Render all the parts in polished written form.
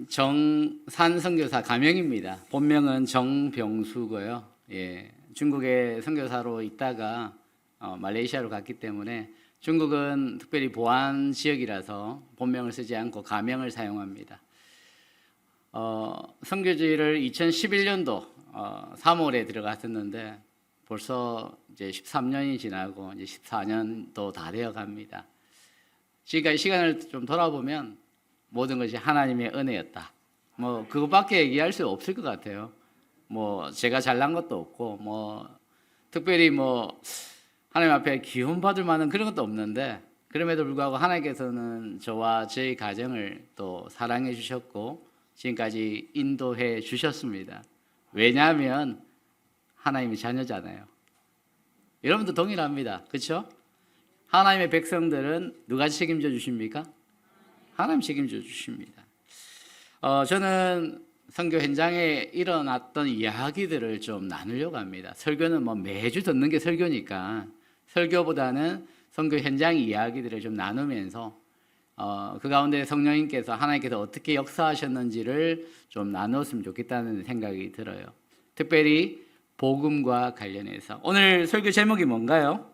정산 선교사 가명입니다. 본명은 정병수고요. 예, 중국에 선교사로 있다가 말레이시아로 갔기 때문에 중국은 특별히 보안 지역이라서 본명을 쓰지 않고 가명을 사용합니다. 선교지를 2011년도 3월에 들어갔었는데 벌써 이제 13년이 지나고 이제 14년도 다 되어 갑니다. 지금까지 시간을 좀 돌아보면 모든 것이 하나님의 은혜였다. 뭐 그것밖에 얘기할 수 없을 것 같아요. 뭐 제가 잘난 것도 없고 뭐 특별히 뭐 하나님 앞에 기원 받을 만한 그런 것도 없는데 그럼에도 불구하고 하나님께서는 저와 저희 가정을 또 사랑해 주셨고 지금까지 인도해 주셨습니다. 왜냐하면 하나님의 자녀잖아요. 여러분도 동일합니다. 그렇죠? 하나님의 백성들은 누가 책임져 주십니까? 하나님 책임져 주십니다. 저는 선교 현장에 일어났던 이야기들을 좀 나누려고 합니다. 설교는 뭐 매주 듣는 게 설교니까 설교보다는 선교 현장 이야기들을 좀 나누면서 그 가운데 성령님께서 하나님께서 어떻게 역사하셨는지를 좀 나눴으면 좋겠다는 생각이 들어요. 특별히 복음과 관련해서 오늘 설교 제목이 뭔가요?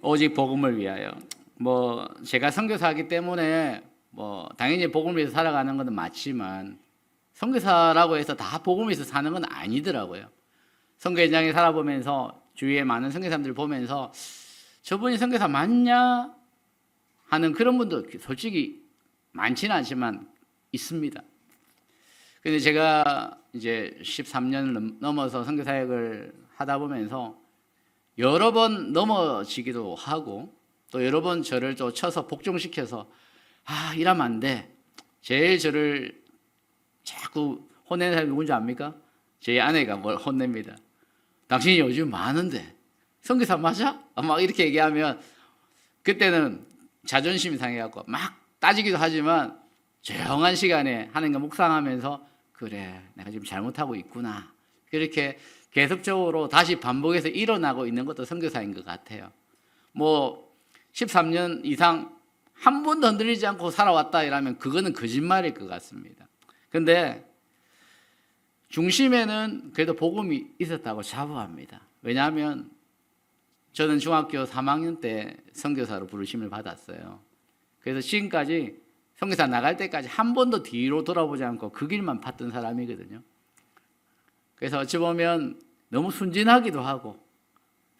오직 복음을 위하여. 뭐 제가 선교사이기 때문에 뭐 당연히 복음을 위해서 살아가는 것은 맞지만 선교사라고 해서 다 복음을 위해서 사는 건 아니더라고요. 선교 현장에 살아보면서 주위에 많은 선교사님들 보면서 저분이 선교사 맞냐 하는 그런 분도 솔직히 많지는 않지만 있습니다. 근데 제가 이제 13년을 넘어서 선교 사역을 하다 보면서 여러 번 넘어지기도 하고 또 여러 번 저를 또 쳐서 복종시켜서 이러면 안 돼. 제일 저를 자꾸 혼내는 사람이 누군지 압니까? 제 아내가 뭘 혼냅니다. 당신이 요즘 많은데 선교사 맞아? 막 이렇게 얘기하면 그때는 자존심이 상해갖고 막 따지기도 하지만 조용한 시간에 하나님과 묵상하면서 그래 내가 지금 잘못하고 있구나 그렇게 계속적으로 다시 반복해서 일어나고 있는 것도 선교사인 것 같아요. 뭐 13년 이상 한 번도 흔들리지 않고 살아왔다 이러면 그거는 거짓말일 것 같습니다. 그런데 중심에는 그래도 복음이 있었다고 자부합니다. 왜냐하면 저는 중학교 3학년 때 선교사로 부르심을 받았어요. 그래서 지금까지 선교사 나갈 때까지 한 번도 뒤로 돌아보지 않고 그 길만 팠던 사람이거든요. 그래서 어찌 보면 너무 순진하기도 하고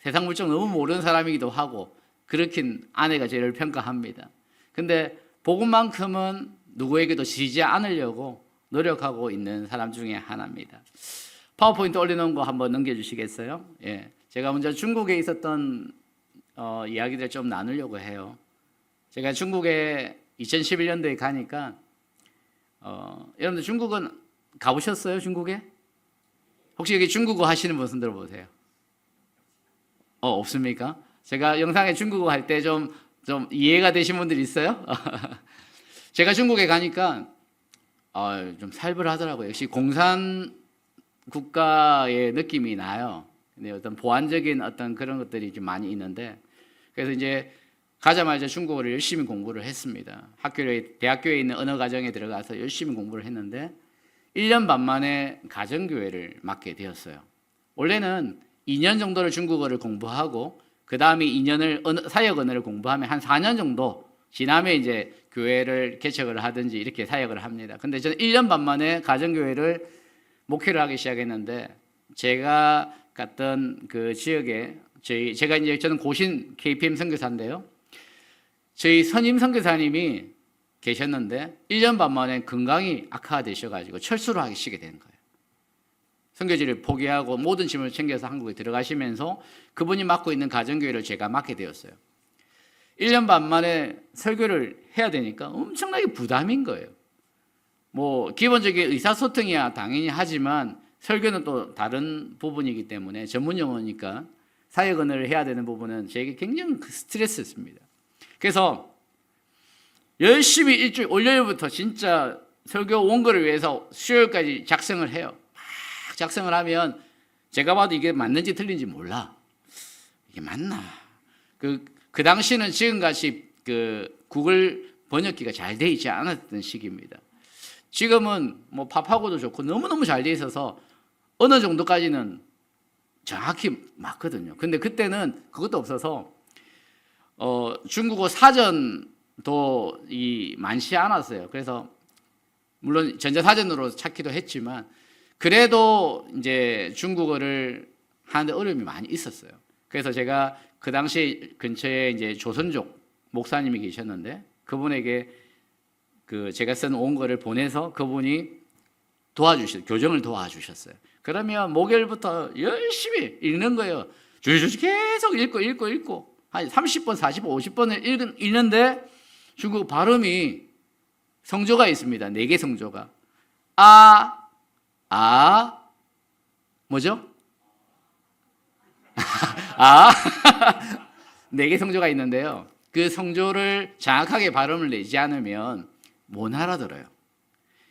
세상 물정 너무 모르는 사람이기도 하고 그렇긴 아내가 저를 평가합니다. 근데 복음만큼은 누구에게도 지지 않으려고 노력하고 있는 사람 중에 하나입니다. 파워포인트 올려놓은 거 한번 넘겨주시겠어요? 예, 제가 먼저 중국에 있었던 이야기들을 좀 나누려고 해요. 제가 중국에 2011년도에 가니까 여러분들 중국은 가보셨어요? 중국에? 혹시 여기 중국어 하시는 분 손 들어보세요. 없습니까? 제가 영상에 중국어 할 때 좀 이해가 되신 분들 있어요? 제가 중국에 가니까 좀 살벌하더라고요. 역시 공산 국가의 느낌이 나요. 근데 어떤 보완적인 어떤 그런 것들이 좀 많이 있는데 그래서 이제 가자마자 중국어를 열심히 공부를 했습니다. 대학교에 있는 언어과정에 들어가서 열심히 공부를 했는데 1년 반 만에 가정교회를 맡게 되었어요. 원래는 2년 정도를 중국어를 공부하고 그 다음에 2년을 사역 언어를 공부하면 한 4년 정도 지나면 이제 교회를 개척을 하든지 이렇게 사역을 합니다. 근데 저는 1년 반 만에 가정교회를 목회를 하기 시작했는데 제가 갔던 그 지역에 저는 고신 KPM 선교사인데요. 저희 선임 선교사님이 계셨는데 1년 반 만에 건강이 악화되셔가지고 철수를 하시게 된 거예요. 선교지를 포기하고 모든 짐을 챙겨서 한국에 들어가시면서 그분이 맡고 있는 가정교회를 제가 맡게 되었어요. 1년 반 만에 설교를 해야 되니까 엄청나게 부담인 거예요. 뭐 기본적인 의사소통이야 당연히 하지만 설교는 또 다른 부분이기 때문에 전문 용어니까 사역 언어를 해야 되는 부분은 저에게 굉장히 스트레스였습니다. 그래서 열심히 일주일 월요일부터 진짜 설교 원고를 위해서 수요일까지 작성을 해요. 막 작성을 하면 제가 봐도 이게 맞는지 틀린지 몰라. 이게 맞나? 그 당시는 지금같이 그 구글 번역기가 잘 돼 있지 않았던 시기입니다. 지금은 뭐 팝하고도 좋고 너무너무 잘 돼 있어서 어느 정도까지는 정확히 맞거든요. 근데 그때는 그것도 없어서 중국어 사전도 많지 않았어요. 그래서 물론 전자사전으로 찾기도 했지만 그래도 이제 중국어를 하는데 어려움이 많이 있었어요. 그래서 제가 그 당시 근처에 이제 조선족 목사님이 계셨는데 그분에게 그 제가 쓴 원고를 보내서 그분이 교정을 도와주셨어요. 그러면 목요일부터 열심히 읽는 거예요. 줄줄줄 계속 읽고 한 30번, 40번, 50번을 읽는데 중국 발음이 성조가 있습니다. 4개 성조가. 뭐죠? 네 개 성조가 있는데요. 그 성조를 정확하게 발음을 내지 않으면 못 알아들어요.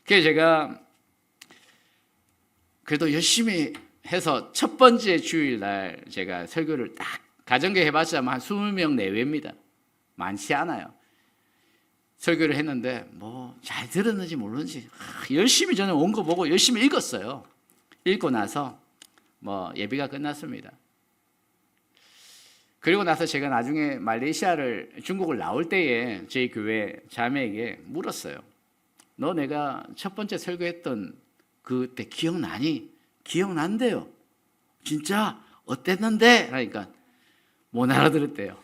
그래서 제가 그래도 열심히 해서 첫 번째 주일날 제가 설교를 딱 가정교회 해봤자면 한 20명 내외입니다. 많지 않아요. 설교를 했는데 뭐 잘 들었는지 모르는지 열심히 저는 원고 보고 열심히 읽었어요. 읽고 나서 뭐 예배가 끝났습니다. 그리고 나서 제가 나중에 중국을 나올 때에 저희 교회 자매에게 물었어요. 너 내가 첫 번째 설교했던 그때 기억나니? 기억난대요. 진짜 어땠는데? 그러니까 못 알아들었대요.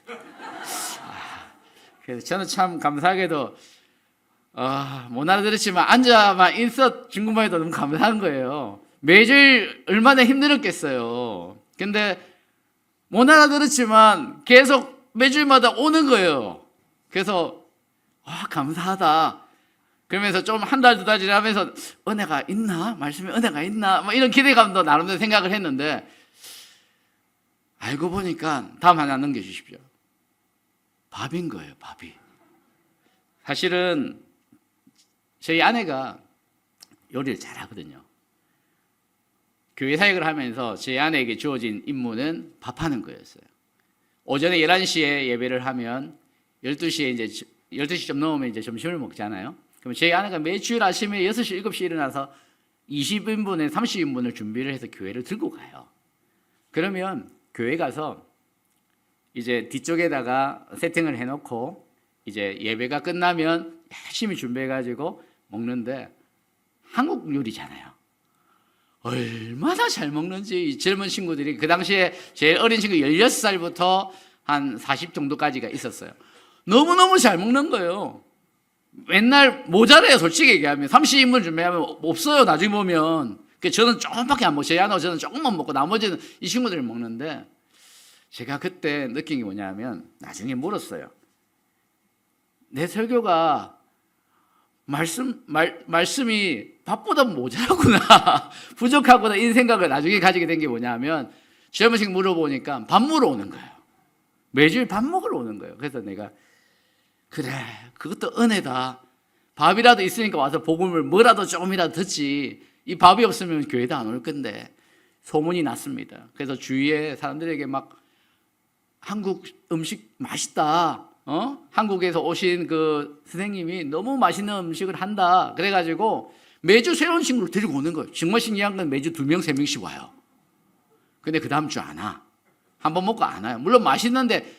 그래서 저는 참 감사하게도 못 알아들었지만 앉아만 있어 중국말 해도 너무 감사한 거예요. 매주일 얼마나 힘들었겠어요. 근데 못 알아들었지만 계속 매주일마다 오는 거예요. 그래서 감사하다. 그러면서 좀 한 달, 2달 지나면서 은혜가 있나? 말씀에 은혜가 있나? 뭐 이런 기대감도 나름대로 생각을 했는데 알고 보니까 다음 하나 넘겨주십시오. 밥인 거예요, 밥이. 사실은 저희 아내가 요리를 잘하거든요. 교회 사역을 하면서 제 아내에게 주어진 임무는 밥하는 거였어요. 오전에 11시에 예배를 하면 12시에 이제 12시 좀 넘으면 이제 점심을 먹잖아요. 그럼 제 아내가 매주일 아침에 6시, 7시에 일어나서 20인분에 30인분을 준비를 해서 교회를 들고 가요. 그러면 교회 가서 이제 뒤쪽에다가 세팅을 해놓고 이제 예배가 끝나면 열심히 준비해가지고 먹는데 한국 요리잖아요. 얼마나 잘 먹는지 이 젊은 친구들이 그 당시에 제일 어린 친구 16살부터 한 40 정도까지가 있었어요. 너무너무 잘 먹는 거예요. 맨날 모자라요. 솔직히 얘기하면 30인분 준비하면 없어요. 나중에 보면. 저는 조금밖에 안 먹어요. 제 아내하고 저는 조금만 먹고 나머지는 이 친구들이 먹는데 제가 그때 느낀 게 뭐냐면 나중에 물었어요. 내 설교가 말씀이 밥보다 모자라구나 부족하구나 이 생각을 나중에 가지게 된 게 뭐냐면 젊은 친구 물어보니까 밥 먹으러 오는 거예요. 매주일 밥 먹으러 오는 거예요. 그래서 내가 그래 그것도 은혜다. 밥이라도 있으니까 와서 복음을 뭐라도 조금이라도 듣지 이 밥이 없으면 교회도 안 올 건데 소문이 났습니다. 그래서 주위에 사람들에게 막 한국 음식 맛있다. 한국에서 오신 그 선생님이 너무 맛있는 음식을 한다. 그래가지고 매주 새로운 친구를 데리고 오는 거예요. 정말 신기한 건 매주 2명, 3명씩 와요. 근데 그 다음 주 안 와. 한 번 먹고 안 와요. 물론 맛있는데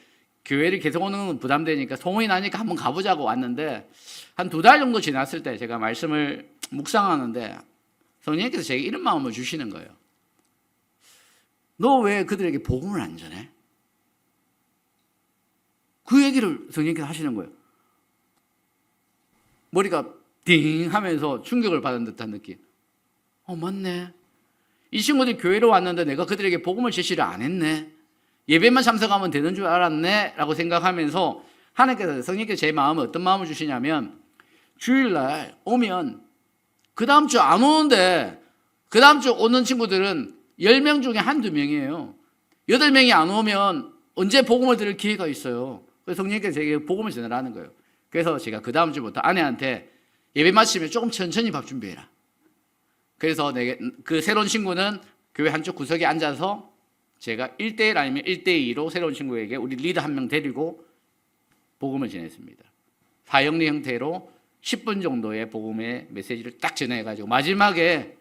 교회를 계속 오는 건 부담되니까 소문이 나니까 한번 가보자고 왔는데 한 2달 정도 지났을 때 제가 말씀을 묵상하는데 성령님께서 제게 이런 마음을 주시는 거예요. 너 왜 그들에게 복음을 안 전해? 그 얘기를 성령님께서 하시는 거예요. 머리가 띵 하면서 충격을 받은 듯한 느낌. 맞네. 이 친구들이 교회로 왔는데 내가 그들에게 복음을 제시를 안 했네. 예배만 참석하면 되는 줄 알았네 라고 생각하면서 하나님께서 성령께서 제 마음에 어떤 마음을 주시냐면 주일날 오면 그 다음 주 안 오는데 그 다음 주 오는 친구들은 10명 중에 한두 명이에요. 8명이 안 오면 언제 복음을 들을 기회가 있어요. 그래서 성령께서 제게 복음을 전하라는 거예요. 그래서 제가 그 다음 주부터 아내한테 예배 마치면 조금 천천히 밥 준비해라. 그래서 그 새로운 친구는 교회 한쪽 구석에 앉아서 제가 1대1 아니면 1대2로 새로운 친구에게 우리 리더 한 명 데리고 복음을 전했습니다. 사형리 형태로 10분 정도의 복음의 메시지를 딱 전해가지고 마지막에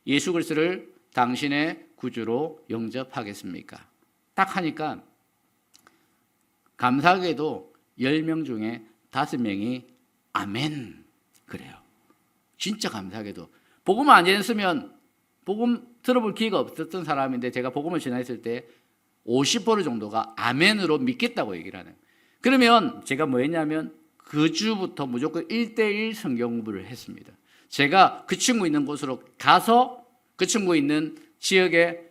예수 그리스도를 당신의 구주로 영접하겠습니까? 딱 하니까 감사하게도 10명 중에 5명이 아멘 그래요. 진짜 감사하게도. 복음을 안 전했으면 복음 들어볼 기회가 없었던 사람인데 제가 복음을 전했을 때 50% 정도가 아멘으로 믿겠다고 얘기를 하네요. 그러면 제가 뭐 했냐면 그 주부터 무조건 1대1 성경 공부를 했습니다. 제가 그 친구 있는 곳으로 가서 그 친구 있는 지역의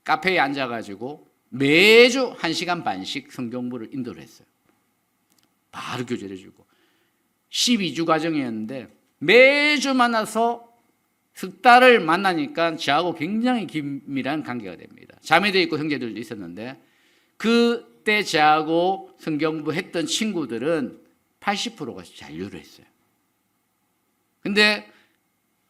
카페에 앉아가지고 매주 1시간 반씩 성경 공부를 인도를 했어요. 바로 교제를 해주고 12주 과정이었는데 매주 만나서 석 달을 만나니까 저하고 굉장히 긴밀한 관계가 됩니다. 자매도 있고 형제들도 있었는데 그때 저하고 성경 공부했던 친구들은 80%가 잔류를 했어요. 근데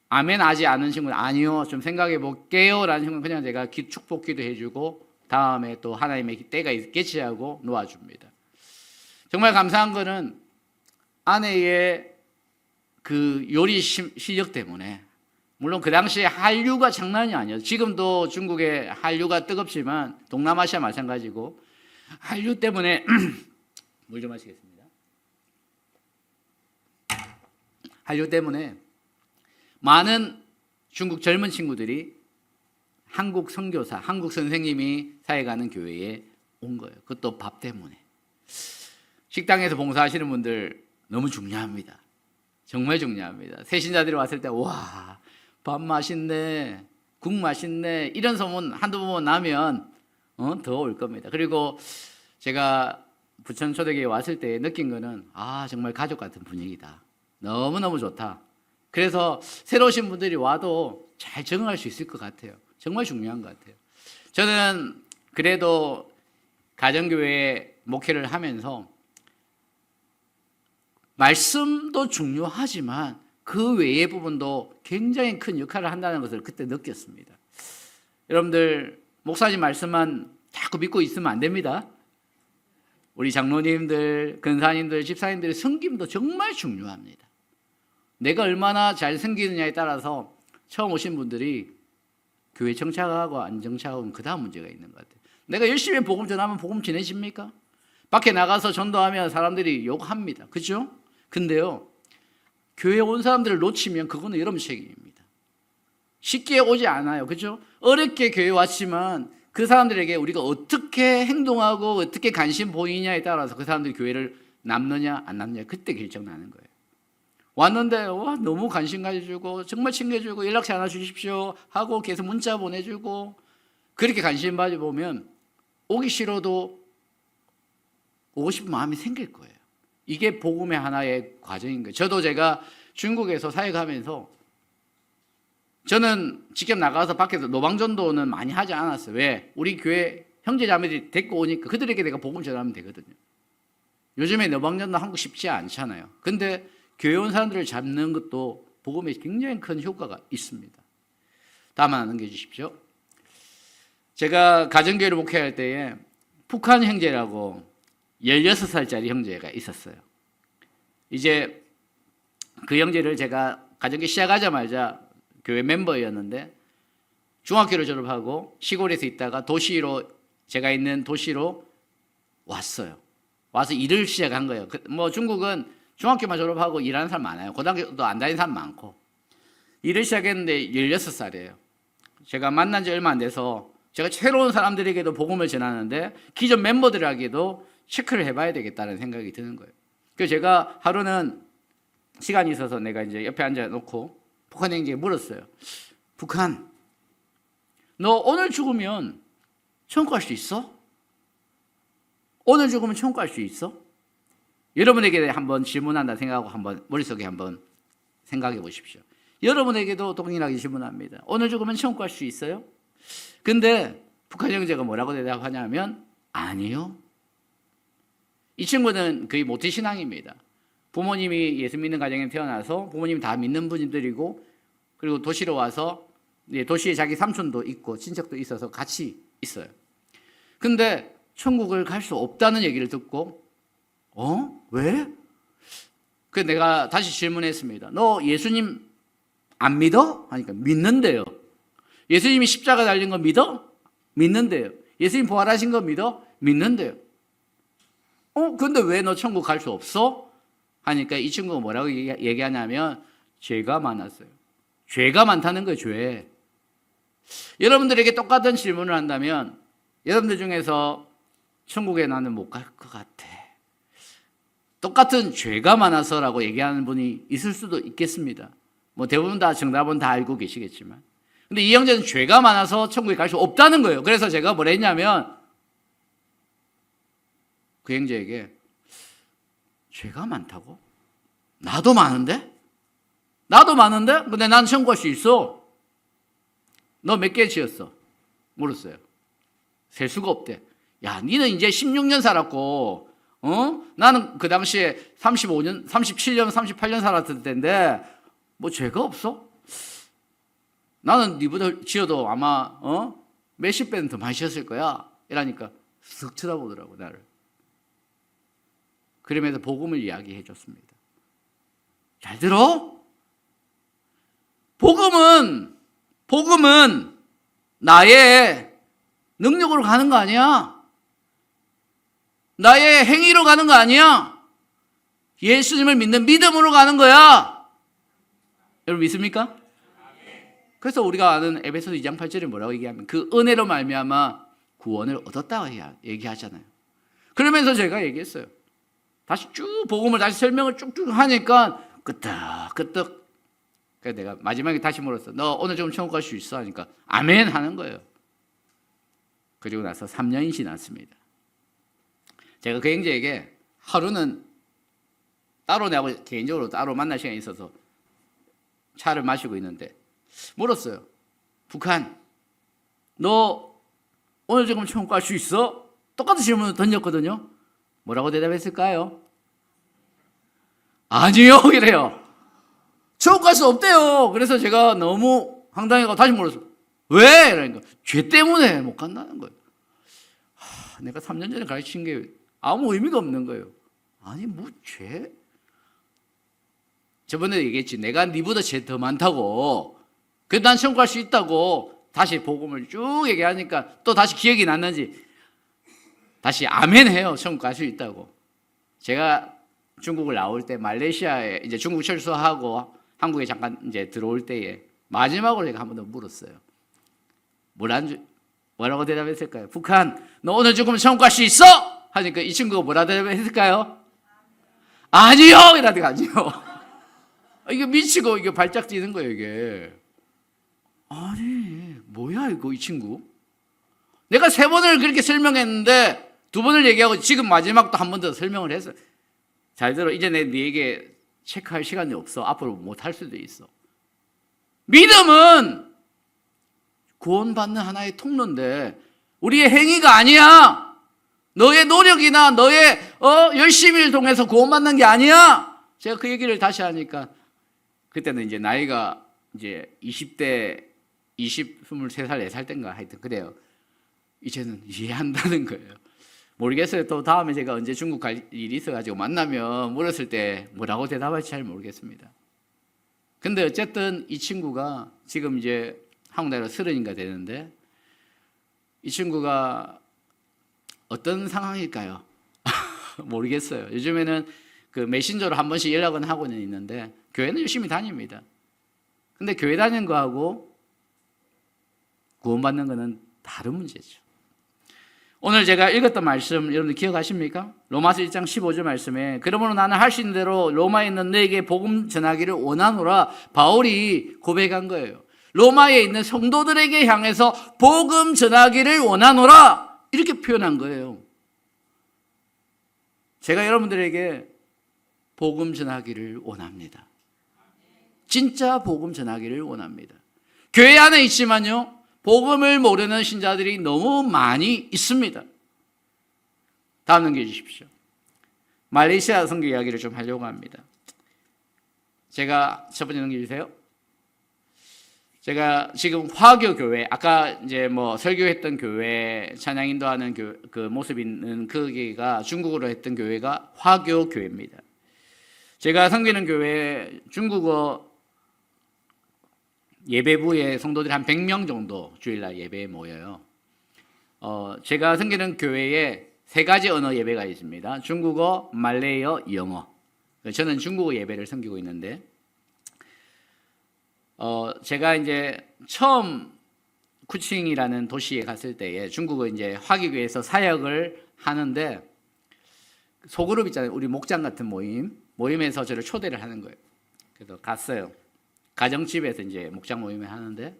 아멘 하지 않은 친구는 아니요 좀 생각해 볼게요 라는 친구는 그냥 제가 축복 기도해주고 다음에 또 하나님의 때가 있겠지 하고 놓아줍니다. 정말 감사한 거는 아내의 그 요리 실력 때문에 물론 그 당시에 한류가 장난이 아니었어요. 지금도 중국의 한류가 뜨겁지만 동남아시아 마찬가지고 한류 때문에 물 좀 마시겠습니다. 한류 때문에 많은 중국 젊은 친구들이 한국 선교사, 한국 선생님이 사역하는 교회에 온 거예요. 그것도 밥 때문에. 식당에서 봉사하시는 분들 너무 중요합니다. 정말 중요합니다. 새신자들이 왔을 때 와, 밥 맛있네, 국 맛있네 이런 소문 한두 번 나면 더 올 겁니다. 그리고 제가 부천 초대교회 왔을 때 느낀 거는 정말 가족 같은 분위기다. 너무너무 좋다. 그래서 새로 오신 분들이 와도 잘 적응할 수 있을 것 같아요. 정말 중요한 것 같아요. 저는 그래도 가정교회 목회를 하면서 말씀도 중요하지만 그 외의 부분도 굉장히 큰 역할을 한다는 것을 그때 느꼈습니다. 여러분들 목사님 말씀만 자꾸 믿고 있으면 안 됩니다. 우리 장로님들, 근사님들, 집사님들의 섬김도 정말 중요합니다. 내가 얼마나 잘 섬기느냐에 따라서 처음 오신 분들이 교회 정착하고 안 정착하고는 그 다음 문제가 있는 것 같아요. 내가 열심히 복음 전하면 복음 전해집니까? 밖에 나가서 전도하면 사람들이 욕합니다. 그죠? 근데요, 교회 온 사람들을 놓치면 그거는 여러분 책임입니다. 쉽게 오지 않아요. 그죠? 어렵게 교회 왔지만 그 사람들에게 우리가 어떻게 행동하고 어떻게 관심 보이냐에 따라서 그 사람들이 교회를 남느냐 안 남느냐 그때 결정나는 거예요. 왔는데 너무 관심 가져주고 정말 챙겨주고 연락처 하나 주십시오 하고 계속 문자 보내주고 그렇게 관심 받아보면 오기 싫어도 오고 싶은 마음이 생길 거예요. 이게 복음의 하나의 과정인 거예요. 저도 제가 중국에서 사역하면서 저는 직접 나가서 밖에서 노방전도는 많이 하지 않았어요. 왜? 우리 교회 형제자매들이 데리고 오니까 그들에게 내가 복음 전하면 되거든요. 요즘에 노방전도 한국 쉽지 않잖아요. 근데 교회 온 사람들을 잡는 것도 복음에 굉장히 큰 효과가 있습니다. 다음 하나 넘겨주십시오. 제가 가정교회를 목회할 때에 북한 형제라고 16살짜리 형제가 있었어요. 이제 그 형제를 제가 가정교회 시작하자마자 교회 멤버였는데 중학교를 졸업하고 시골에서 있다가 도시로 제가 있는 도시로 왔어요. 와서 일을 시작한 거예요. 뭐 중국은 중학교만 졸업하고 일하는 사람 많아요. 고등학교도 안 다니는 사람 많고. 일을 시작했는데 16살이에요. 제가 만난 지 얼마 안 돼서 제가 새로운 사람들에게도 복음을 전하는데 기존 멤버들에게도 체크를 해봐야 되겠다는 생각이 드는 거예요. 그래서 제가 하루는 시간이 있어서 내가 이제 옆에 앉아놓고 북한 형제에게 물었어요. 북한, 너 오늘 죽으면 천국 갈 수 있어? 오늘 죽으면 천국 갈 수 있어? 여러분에게 한번 질문한다 생각하고 한번 머릿속에 한번 생각해 보십시오. 여러분에게도 동일하게 질문합니다. 오늘 죽으면 천국 갈 수 있어요? 근데 북한 형제가 뭐라고 대답하냐면 아니요. 이 친구는 거의 모태신앙입니다. 부모님이 예수 믿는 가정에 태어나서 부모님이 다 믿는 분들이고 그리고 도시로 와서 도시에 자기 삼촌도 있고 친척도 있어서 같이 있어요. 근데 천국을 갈 수 없다는 얘기를 듣고 왜? 그래서 내가 다시 질문했습니다. 너 예수님 안 믿어? 하니까 믿는데요. 예수님이 십자가 달린 거 믿어? 믿는데요. 예수님 부활하신 거 믿어? 믿는데요. 근데 왜 너 천국 갈 수 없어? 하니까 이 친구가 뭐라고 얘기하냐면 죄가 많았어요. 죄가 많다는 거예요, 죄. 여러분들에게 똑같은 질문을 한다면 여러분들 중에서 천국에 나는 못 갈 것 같아. 똑같은 죄가 많아서라고 얘기하는 분이 있을 수도 있겠습니다. 뭐 대부분 다 정답은 다 알고 계시겠지만. 근데 이 형제는 죄가 많아서 천국에 갈 수 없다는 거예요. 그래서 제가 뭐라 했냐면 그 형제에게 죄가 많다고? 나도 많은데? 나도 많은데? 근데 난 천국 갈 수 있어. 너 몇 개 지었어? 물었어요. 셀 수가 없대. 야, 니는 이제 16년 살았고, 나는 그 당시에 35년, 37년, 38년 살았을 텐데, 뭐 죄가 없어? 나는 니보다 지어도 아마, 몇십 배는 더 많이 지었을 거야. 이러니까 쓱 쳐다보더라고, 나를. 그러면서 복음을 이야기해 줬습니다. 잘 들어? 복음은 나의 능력으로 가는 거 아니야. 나의 행위로 가는 거 아니야. 예수님을 믿는 믿음으로 가는 거야. 여러분 믿습니까? 그래서 우리가 아는 에베소서 2장 8절에 뭐라고 얘기하면 그 은혜로 말미암아 구원을 얻었다고 얘기하잖아요. 그러면서 제가 얘기했어요. 다시 쭉 복음을 다시 설명을 쭉쭉 하니까 끄떡끄떡. 그래서 내가 마지막에 다시 물었어. 너 오늘 좀 천국 갈 수 있어? 하니까 아멘 하는 거예요. 그리고 나서 3년이 지났습니다. 제가 그 형제에게 하루는 따로 내가 개인적으로 따로 만날 시간이 있어서 차를 마시고 있는데 물었어요. 북한, 너 오늘 조금 천국 갈 수 있어? 똑같은 질문을 던졌거든요. 뭐라고 대답했을까요? 아니요 이래요. 천국 갈 수 없대요. 그래서 제가 너무 황당해가지고 다시 물었어요. 왜? 그러니까 죄 때문에 못 간다는 거예요. 내가 3년 전에 가르친 게 아무 의미가 없는 거예요. 아니 뭐 죄? 저번에 얘기했지. 내가 니보다 죄 더 많다고. 그래도 난 천국 갈 수 있다고 다시 복음을 쭉 얘기하니까 또 다시 기억이 났는지 다시 아멘 해요. 천국 갈 수 있다고. 제가 중국을 나올 때 말레이시아에 이제 중국 철수하고 한국에 잠깐 이제 들어올 때에 마지막으로 제가 한 번 더 물었어요. 뭐라고 대답했을까요? 북한, 너 오늘 죽으면 천국 갈 수 있어? 하니까 이 친구가 뭐라 대답했을까요? 아니요! 이라든가 아니요. 이게 미치고 이게 발작 뛰는 거예요, 이게. 아니, 뭐야, 이거, 이 친구? 내가 3번을 그렇게 설명했는데 2번을 얘기하고 지금 마지막도 한 번 더 설명을 했어요. 잘 들어. 이제 네에게 체크할 시간이 없어. 앞으로 못 할 수도 있어. 믿음은 구원받는 하나의 통로인데 우리의 행위가 아니야. 너의 노력이나 너의 열심히를 통해서 구원받는 게 아니야. 제가 그 얘기를 다시 하니까 그때는 이제 나이가 이제 20대 23살 4살 때인가 하여튼 그래요. 이제는 이해한다는 거예요. 모르겠어요. 또 다음에 제가 언제 중국 갈 일이 있어가지고 만나면 물었을 때 뭐라고 대답할지 잘 모르겠습니다. 근데 어쨌든 이 친구가 지금 이제 한국 나이로 30인가 되는데 이 친구가 어떤 상황일까요? 모르겠어요. 요즘에는 그 메신저로 한 번씩 연락은 하고는 있는데 교회는 열심히 다닙니다. 근데 교회 다니는 거하고 구원받는 거는 다른 문제죠. 오늘 제가 읽었던 말씀 여러분들 기억하십니까? 로마서 1장 15절 말씀에 그러므로 나는 할 수 있는 대로 로마에 있는 너에게 복음 전하기를 원하노라 바울이 고백한 거예요. 로마에 있는 성도들에게 향해서 복음 전하기를 원하노라 이렇게 표현한 거예요. 제가 여러분들에게 복음 전하기를 원합니다. 진짜 복음 전하기를 원합니다. 교회 안에 있지만요. 복음을 모르는 신자들이 너무 많이 있습니다. 다음 넘겨주십시오. 말레이시아 선교 이야기를 좀 하려고 합니다. 제가 첫 번째 넘겨주세요. 제가 지금 화교 교회, 아까 이제 뭐 설교했던 교회, 찬양 인도하는 그 모습 있는 거기가 중국어로 했던 교회가 화교 교회입니다. 제가 섬기는 교회 중국어 예배부에 성도들이 한 100명 정도 주일날 예배에 모여요. 제가 섬기는 교회에 세 가지 언어 예배가 있습니다. 중국어, 말레이어, 영어. 저는 중국어 예배를 섬기고 있는데, 제가 이제 처음 쿠칭이라는 도시에 갔을 때에 중국어 이제 화기교회에서 사역을 하는데, 소그룹 있잖아요. 우리 목장 같은 모임에서 저를 초대를 하는 거예요. 그래서 갔어요. 가정집에서 이제 목장 모임을 하는데,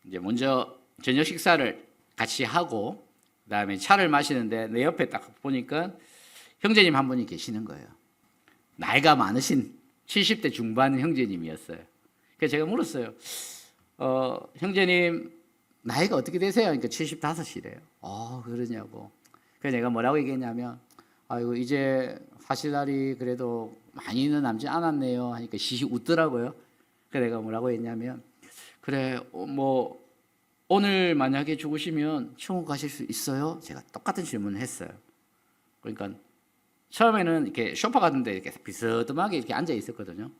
이제 먼저 저녁 식사를 같이 하고, 그다음에 차를 마시는데 내 옆에 딱 보니까 형제님 한 분이 계시는 거예요. 나이가 많으신 70대 중반 형제님이었어요. 그래서 제가 물었어요. 형제님 나이가 어떻게 되세요? 그러니까 75이래요. 그러냐고. 그래서 내가 뭐라고 얘기했냐면, 아이고 이제 사시다리 그래도 많이는 남지 않았네요 하니까 시시 웃더라고요. 그래서 내가 뭐라고 했냐면, 그래 뭐 오늘 만약에 죽으시면 천국 가실 수 있어요? 제가 똑같은 질문을 했어요. 그러니까 처음에는 이렇게 소파 같은 데 이렇게 비스듬하게 이렇게 앉아 있었거든요.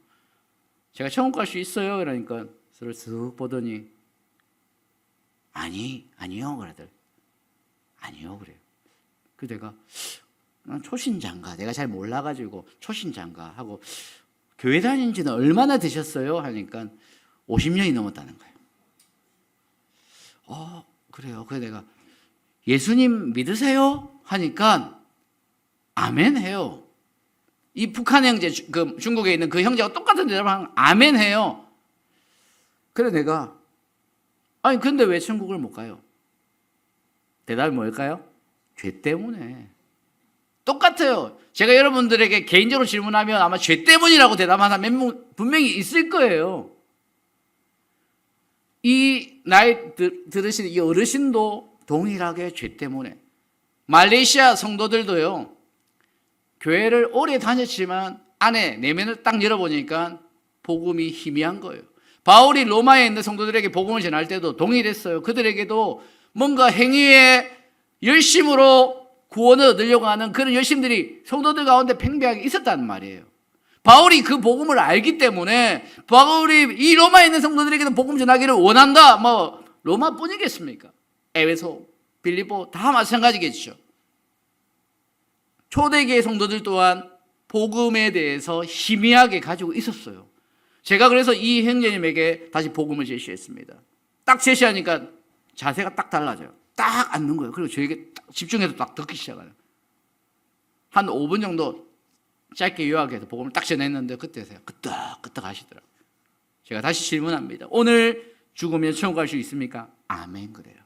제가 천국 갈 수 있어요? 그러니까 저를 쓱 보더니 아니요 그러더라고요. 아니요 그래요. 그래서 내가 초신자인가, 내가 잘 몰라가지고 초신자인가 하고, 교회 다닌 지는 얼마나 되셨어요? 하니까 50년이 넘었다는 거예요. 그래요. 그래서 내가 예수님 믿으세요? 하니까 아멘 해요. 이 북한 형제, 그 중국에 있는 그 형제가 똑같은 대답을 아멘 해요. 그래서 내가 아니 근데 왜 천국을 못 가요? 대답이 뭘까요? 죄 때문에. 똑같아요. 제가 여러분들에게 개인적으로 질문하면 아마 죄 때문이라고 대답하는 몇 분명히 있을 거예요. 이 나이 들으시는 이 어르신도 동일하게 죄 때문에. 말레이시아 성도들도요, 교회를 오래 다녔지만 안에 내면을 딱 열어보니까 복음이 희미한 거예요. 바울이 로마에 있는 성도들에게 복음을 전할 때도 동일했어요. 그들에게도 뭔가 행위에 열심으로 구원을 얻으려고 하는 그런 열심들이 성도들 가운데 팽배하게 있었다는 말이에요. 바울이 그 복음을 알기 때문에 바울이 이 로마에 있는 성도들에게도 복음 전하기를 원한다. 뭐 로마뿐이겠습니까? 에베소, 빌립보 다 마찬가지겠죠. 초대교회 성도들 또한 복음에 대해서 희미하게 가지고 있었어요. 제가 그래서 이 형제님에게 다시 복음을 제시했습니다. 딱 제시하니까 자세가 딱 달라져요. 딱 앉는 거예요. 그리고 저에게 집중해서 딱 듣기 시작해요. 한 5분 정도 짧게 요약해서 복음을 딱 전했는데 그때서야 끄떡끄떡 하시더라고요. 제가 다시 질문합니다. 오늘 죽으면 천국 갈 수 있습니까? 아멘 그래요.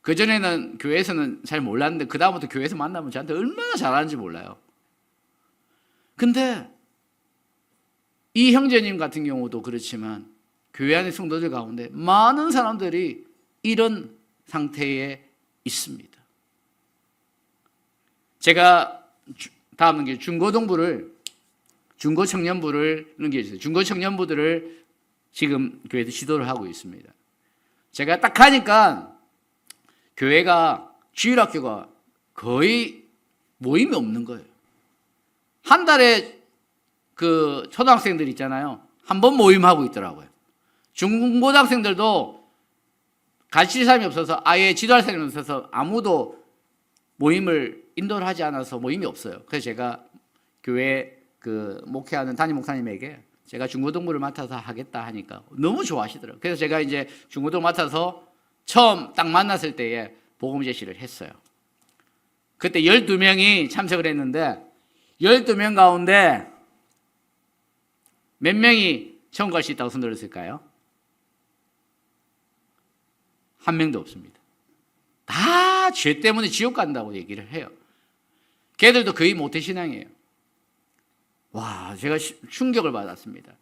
그전에는 교회에서는 잘 몰랐는데 그 다음부터 교회에서 만나면 저한테 얼마나 잘하는지 몰라요. 근데 이 형제님 같은 경우도 그렇지만 교회 안의 성도들 가운데 많은 사람들이 이런 상태에 있습니다. 제가 다음 넘겨 중고청년부를 넘겨주세요. 중고청년부들을 지금 교회에서 지도를 하고 있습니다. 제가 딱 가니까 교회가 주일학교가 거의 모임이 없는 거예요. 한 달에 그 초등학생들 있잖아요. 한 번 모임하고 있더라고요. 중고등학생들도 가르칠 사람이 없어서, 아예 지도할 사람이 없어서 아무도 모임을 인도를 하지 않아서 모임이 없어요. 그래서 제가 교회 그 목회하는 담임 목사님에게 제가 중고등부를 맡아서 하겠다 하니까 너무 좋아하시더라고요. 그래서 제가 이제 중고등 맡아서 처음 딱 만났을 때에 복음 제시를 했어요. 그때 12명이 참석을 했는데 12명 가운데 몇 명이 천국 갈 수 있다고 손 들었을까요? 한 명도 없습니다. 다 죄 때문에 지옥 간다고 얘기를 해요. 걔들도 거의 모태신앙이에요. 와, 제가 충격을 받았습니다.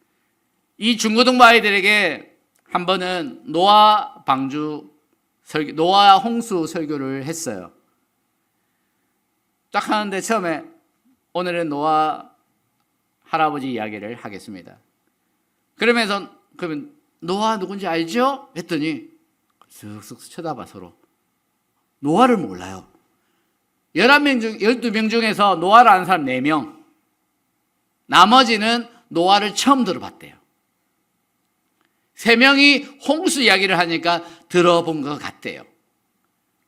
이 중고등부 아이들에게 한 번은 노아 홍수 설교를 했어요. 딱 하는데 처음에 오늘은 노아 할아버지 이야기를 하겠습니다. 그러면서 그러면 노아 누군지 알죠? 했더니 쓱쓱 쳐다봐 서로. 노아를 몰라요. 12명 중에서 노아를 아는 사람 4명. 나머지는 노아를 처음 들어봤대요. 3명이 홍수 이야기를 하니까 들어본 것 같대요.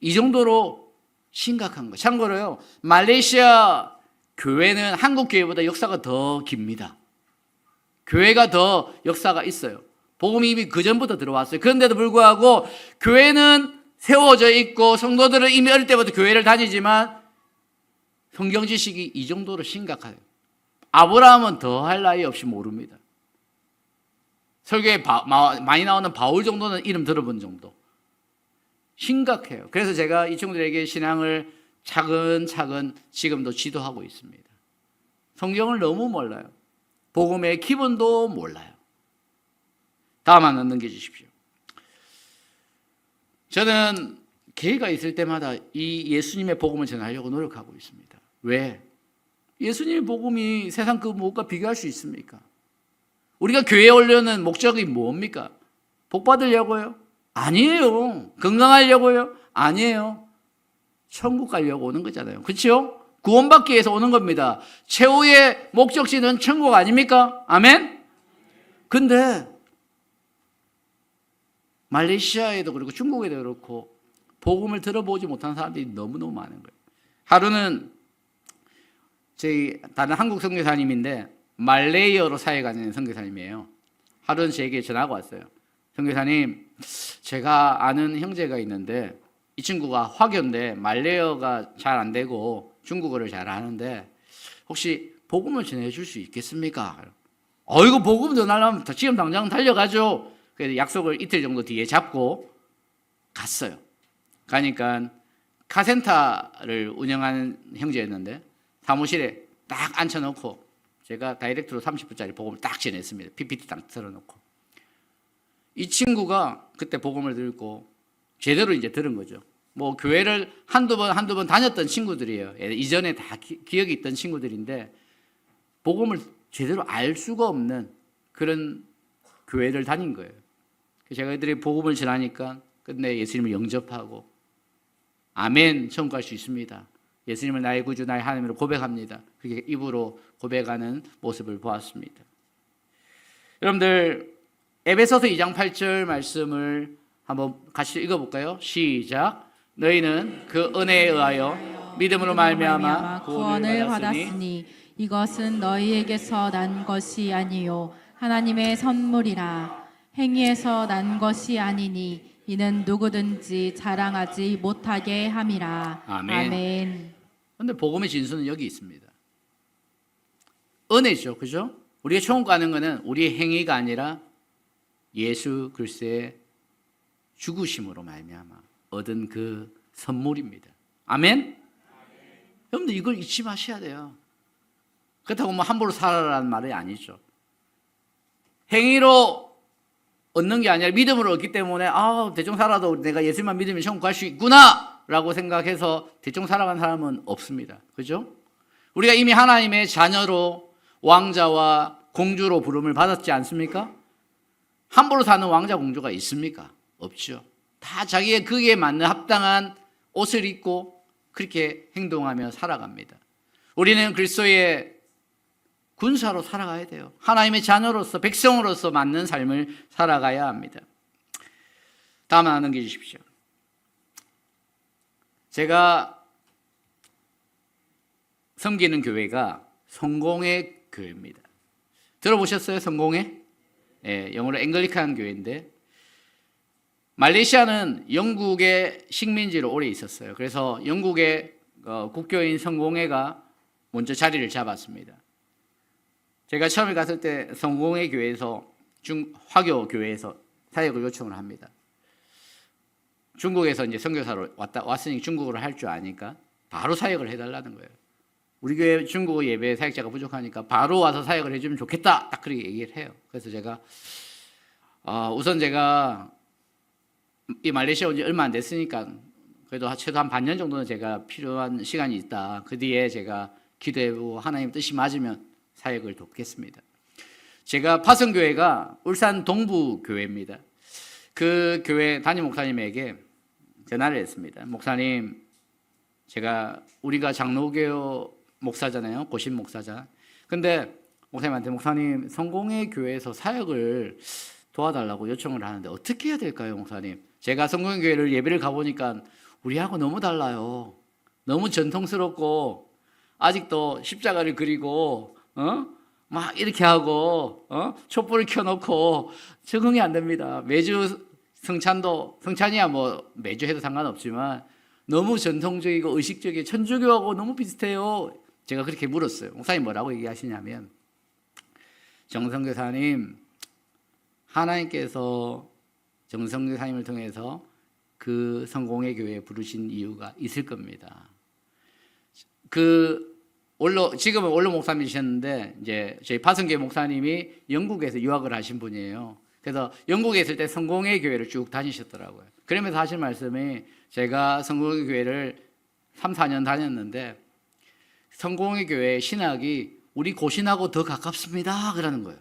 이 정도로 심각한 거. 참고로요, 말레이시아 교회는 한국 교회보다 역사가 더 깁니다. 교회가 더 역사가 있어요. 복음이 이미 그전부터 들어왔어요. 그런데도 불구하고 교회는 세워져 있고 성도들은 이미 어릴 때부터 교회를 다니지만 성경 지식이 이 정도로 심각해요. 아브라함은 더 할 나위 없이 모릅니다. 설교에 많이 나오는 바울 정도는 이름 들어본 정도. 심각해요. 그래서 제가 이 친구들에게 신앙을 차근차근 지금도 지도하고 있습니다. 성경을 너무 몰라요. 복음의 기본도 몰라요. 다음 하나 넘겨주십시오. 저는 기회가 있을 때마다 이 예수님의 복음을 전하려고 노력하고 있습니다. 왜? 예수님의 복음이 세상 그 무엇과 비교할 수 있습니까? 우리가 교회에 오려는 목적이 뭡니까? 복 받으려고요? 아니에요. 건강하려고요? 아니에요. 천국 가려고 오는 거잖아요. 그렇죠? 구원받기 위해서 오는 겁니다. 최후의 목적지는 천국 아닙니까? 아멘? 근데 말레이시아에도 그렇고 중국에도 그렇고 복음을 들어보지 못한 사람들이 너무너무 많은 거예요. 하루는 저희 다른 한국 선교사님인데 말레이어로 사역하는 선교사님이에요. 하루는 제게 전화가 왔어요. 선교사님, 제가 아는 형제가 있는데 이 친구가 화교인데 말레이어가 잘 안 되고 중국어를 잘 하는데 혹시 복음을 전해줄 수 있겠습니까? 이거 복음 전하려면 지금 당장 달려가죠. 그래서 약속을 이틀 정도 뒤에 잡고 갔어요. 가니까 카센터를 운영하는 형제였는데 사무실에 딱 앉혀놓고 제가 다이렉트로 30분짜리 복음을 딱 전했습니다. PPT 딱 틀어놓고. 이 친구가 그때 복음을 듣고 제대로 이제 들은 거죠. 뭐 교회를 한두 번 다녔던 친구들이에요. 이전에 다 기억이 있던 친구들인데 복음을 제대로 알 수가 없는 그런 교회를 다닌 거예요. 제가 애들이 복음을 전하니까 끝내 예수님을 영접하고 아멘 천국 갈 수 있습니다. 예수님을 나의 구주 나의 하나님으로 고백합니다. 그렇게 입으로 고백하는 모습을 보았습니다. 여러분들 에베소서 2장 8절 말씀을 한번 같이 읽어볼까요? 시작. 너희는 그 은혜에 의하여 믿음으로 말미암아 구원을 받았으니 이것은 너희에게서 난 것이 아니요 하나님의 선물이라. 행위에서 난 것이 아니니 이는 누구든지 자랑하지 못하게 함이라. 아멘. 그런데 복음의 진수는 여기 있습니다. 은혜죠, 그죠? 우리가 천국 가는 것은 우리의 행위가 아니라 예수 그리스도의 죽으심으로 말미암아 얻은 그 선물입니다. 아멘? 여러분들 이걸 잊지 마셔야 돼요. 그렇다고 뭐 함부로 살아라는 말이 아니죠. 행위로 얻는 게 아니라 믿음으로 얻기 때문에 대충 살아도 내가 예수만 믿으면 천국 갈 수 있구나 라고 생각해서 대충 살아간 사람은 없습니다. 그죠? 우리가 이미 하나님의 자녀로 왕자와 공주로 부름을 받았지 않습니까? 함부로 사는 왕자 공주가 있습니까? 없죠. 다 자기의 거기에 맞는 합당한 옷을 입고 그렇게 행동하며 살아갑니다. 우리는 그리스도의 군사로 살아가야 돼요. 하나님의 자녀로서 백성으로서 맞는 삶을 살아가야 합니다. 다음 하나 넘겨주십시오. 제가 섬기는 교회가 성공의 교회입니다. 들어보셨어요? 성공회? 네, 영어로 앵글리칸 교회인데 말레이시아는 영국의 식민지로 오래 있었어요. 그래서 영국의 국교인 성공회가 먼저 자리를 잡았습니다. 제가 처음에 갔을 때 성공회 교회에서 화교 교회에서 사역을 요청을 합니다. 중국에서 이제 선교사로 왔으니 중국어를 할 줄 아니까 바로 사역을 해달라는 거예요. 우리 교회 중국어 예배 사역자가 부족하니까 바로 와서 사역을 해주면 좋겠다. 딱 그렇게 얘기를 해요. 그래서 제가 우선 제가 이 말레이시아 온 지 얼마 안 됐으니까 그래도 최소 한 반년 정도는 제가 필요한 시간이 있다. 그 뒤에 제가 기도해보고 하나님 뜻이 맞으면 사역을 돕겠습니다. 제가 파송교회가 울산 동부교회입니다. 그 교회 담임 목사님에게 전화를 했습니다. 목사님, 우리가 장로교 목사잖아요. 고신 목사자. 근데 목사님한테 목사님 성공회 교회에서 사역을 도와달라고 요청을 하는데 어떻게 해야 될까요, 목사님? 제가 성공회 교회를 예배를 가보니까 우리하고 너무 달라요. 너무 전통스럽고 아직도 십자가를 그리고 막 이렇게 하고 촛불을 켜놓고 적응이 안 됩니다. 매주 성찬이야 뭐 매주 해도 상관없지만 너무 전통적이고 의식적이고 천주교하고 너무 비슷해요. 제가 그렇게 물었어요. 목사님 뭐라고 얘기하시냐면 정성교사님, 하나님께서 정성교사님을 통해서 그 성공의 교회에 부르신 이유가 있을 겁니다. 지금은 원로 목사님이셨는데 이제 저희 파송교회 목사님이 영국에서 유학을 하신 분이에요. 그래서 영국에 있을 때 성공의 교회를 쭉 다니셨더라고요. 그러면서 하신 말씀이 제가 성공의 교회를 3, 4년 다녔는데 성공의 교회 신학이 우리 고신하고 더 가깝습니다. 그러는 거예요.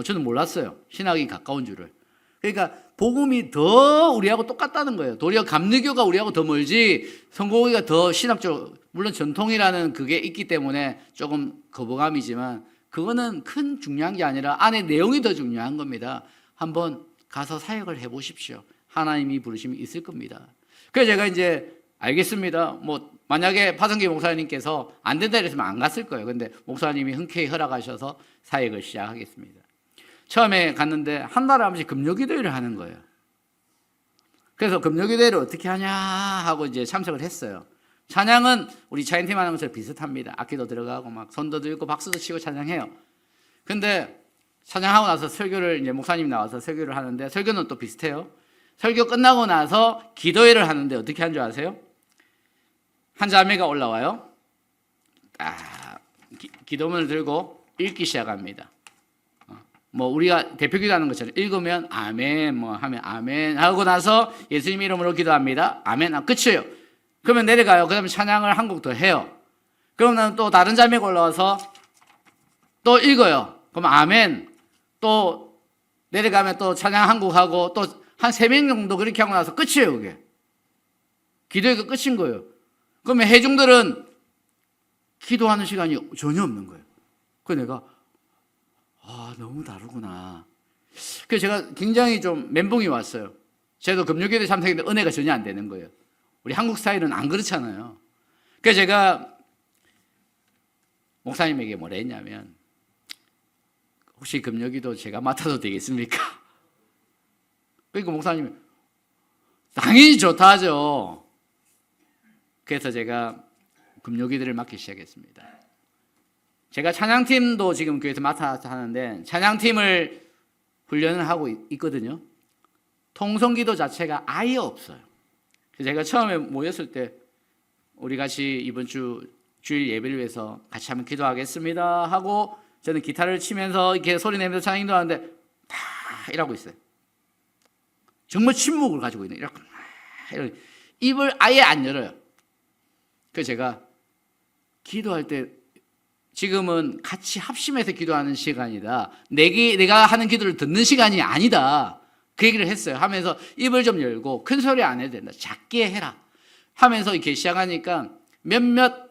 저는 몰랐어요. 신학이 가까운 줄을. 그러니까 복음이 더 우리하고 똑같다는 거예요. 도리어 감리교가 우리하고 더 멀지 성공회가 더 신학적, 물론 전통이라는 그게 있기 때문에 조금 거부감이지만 그거는 큰 중요한 게 아니라 안에 내용이 더 중요한 겁니다. 한번 가서 사역을 해보십시오. 하나님이 부르심이 있을 겁니다. 그래서 제가 이제 알겠습니다. 뭐 만약에 파성기 목사님께서 안 된다 이랬으면 안 갔을 거예요. 근데 목사님이 흔쾌히 허락하셔서 사역을 시작하겠습니다. 처음에 갔는데 한 달에 한 번씩 금요기도회를 하는 거예요. 그래서 금요기도회를 어떻게 하냐 하고 이제 참석을 했어요. 찬양은 우리 찬양팀 하는 것처럼 비슷합니다. 악기도 들어가고 막 손도 들고 박수도 치고 찬양해요. 근데 찬양하고 나서 설교를 이제 목사님이 나와서 설교를 하는데 설교는 또 비슷해요. 설교 끝나고 나서 기도회를 하는데 어떻게 하는 줄 아세요? 한 자매가 올라와요. 기도문을 들고 읽기 시작합니다. 뭐 우리가 대표기도 하는 것처럼 읽으면 아멘, 뭐 하면 아멘 하고 나서 예수님 이름으로 기도합니다. 아멘. 끝이에요. 그러면 내려가요. 그 다음에 찬양을 한 곡 더 해요. 그러면 또 다른 자매가 올라와서 또 읽어요. 그럼 아멘. 또 내려가면 또 찬양 한 곡 하고 또 한 3명 정도 그렇게 하고 나서 끝이에요. 그게. 기도회가 끝인 거예요. 그러면 회중들은 기도하는 시간이 전혀 없는 거예요. 그래서 내가 너무 다르구나. 그래서 제가 굉장히 좀 멘붕이 왔어요. 저도 금요기도회 참석했는데 은혜가 전혀 안 되는 거예요. 우리 한국 스타일은 안 그렇잖아요. 그래서 제가 목사님에게 뭐라 했냐면 혹시 금요기도 제가 맡아도 되겠습니까? 그러니까 목사님이 당연히 좋다 하죠. 그래서 제가 금요기도를 맡기 시작했습니다. 제가 찬양팀도 지금 교회에서 맡아서 하는데 찬양팀을 훈련을 하고 있거든요. 통성기도 자체가 아예 없어요. 그래서 제가 처음에 모였을 때 우리 같이 이번 주일 예배를 위해서 같이 한번 기도하겠습니다 하고 저는 기타를 치면서 이렇게 소리 내면서 찬양도 하는데 다 이러고 있어요. 정말 침묵을 가지고 있는 이렇게 입을 아예 안 열어요. 그래서 제가 기도할 때 지금은 같이 합심해서 기도하는 시간이다. 내가 하는 기도를 듣는 시간이 아니다. 그 얘기를 했어요. 하면서 입을 좀 열고 큰 소리 안 해도 된다. 작게 해라. 하면서 이렇게 시작하니까 몇몇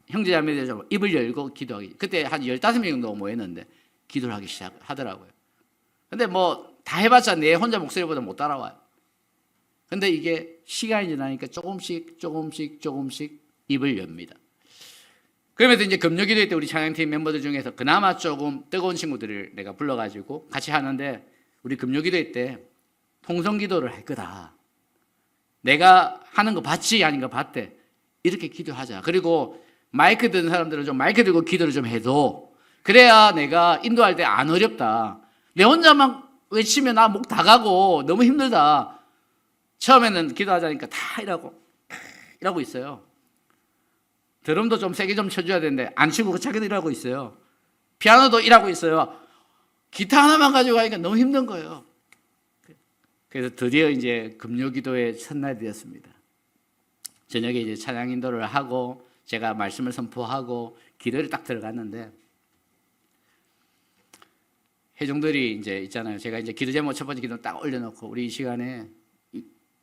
형제자매들이 좀 입을 열고 기도하기. 그때 한 15명 정도 모였는데 기도를 하기 시작하더라고요. 근데 뭐 다 해봤자 내 혼자 목소리보다 못 따라와요. 근데 이게 시간이 지나니까 조금씩 입을 엽니다. 그러면서 이제 금요기도회 때 우리 찬양팀 멤버들 중에서 그나마 조금 뜨거운 친구들을 내가 불러가지고 같이 하는데 우리 금요기도회 때 통성기도를 할 거다. 내가 하는 거 봤지? 아닌가 봤대. 이렇게 기도하자. 그리고 마이크 드는 사람들은 좀 마이크 들고 기도를 좀 해도 그래야 내가 인도할 때 안 어렵다. 내 혼자만 외치면 나 목 다 가고 너무 힘들다. 처음에는 기도하자니까 다 이러고 있어요. 드럼도 좀 세게 좀 쳐줘야 되는데 안 치고 자기들 일하고 있어요. 피아노도 일하고 있어요. 기타 하나만 가지고 가니까 너무 힘든 거예요. 그래서 드디어 이제 금요기도의 첫날이 되었습니다. 저녁에 이제 찬양 인도를 하고 제가 말씀을 선포하고 기도를 딱 들어갔는데 회중들이 이제 있잖아요. 제가 이제 기도 제목 첫 번째 기도 딱 올려놓고 우리 이 시간에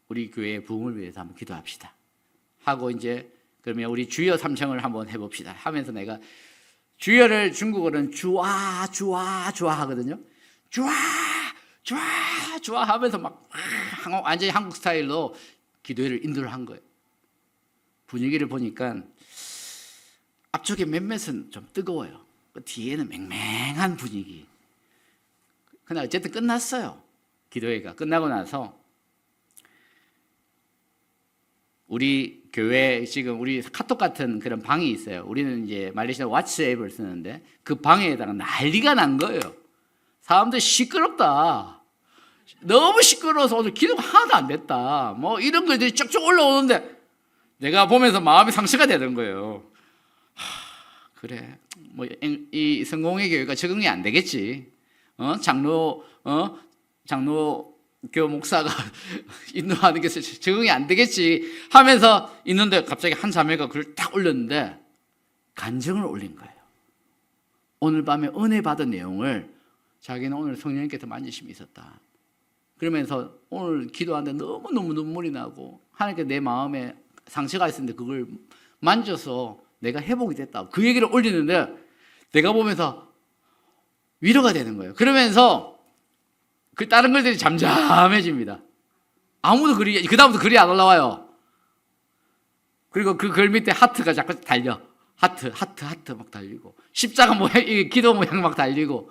우리 교회의 부흥을 위해서 한번 기도합시다. 하고 이제 그러면 우리 주여 삼청을 한번 해봅시다. 하면서 내가 주여를 중국어로는 주아 주아 주아 하거든요. 주아 주아 주아 하면서 막 완전히 한국 스타일로 기도회를 인도를 한 거예요. 분위기를 보니까 앞쪽에 몇몇은 좀 뜨거워요. 그 뒤에는 맹맹한 분위기. 그러나 어쨌든 끝났어요. 기도회가 끝나고 나서 우리 교회 지금 우리 카톡 같은 그런 방이 있어요. 우리는 이제 말레이시아 왓츠앱을 쓰는데 그 방에다가 난리가 난 거예요. 사람들 시끄럽다. 너무 시끄러워서 오늘 기도가 하나도 안 됐다. 뭐 이런 것들이 쭉쭉 올라오는데 내가 보면서 마음이 상처가 되는 거예요. 그래, 뭐 이 성공의 교회가 적응이 안 되겠지. 장로교 목사가 인도하는 게 적응이 안 되겠지 하면서 있는데 갑자기 한 자매가 그걸 딱 올렸는데 간증을 올린 거예요. 오늘 밤에 은혜 받은 내용을 자기는 오늘 성령님께서 만지심이 있었다. 그러면서 오늘 기도하는데 너무너무 눈물이 나고 하나님께 내 마음에 상처가 있었는데 그걸 만져서 내가 회복이 됐다. 그 얘기를 올리는데 내가 보면서 위로가 되는 거예요. 그러면서 그 다른 글들이 잠잠해집니다. 아무도 글이, 그다음부터 글이 안 올라와요. 그리고 그 글 밑에 하트가 자꾸 달려. 하트 막 달리고. 십자가 모양, 기도 모양 막 달리고.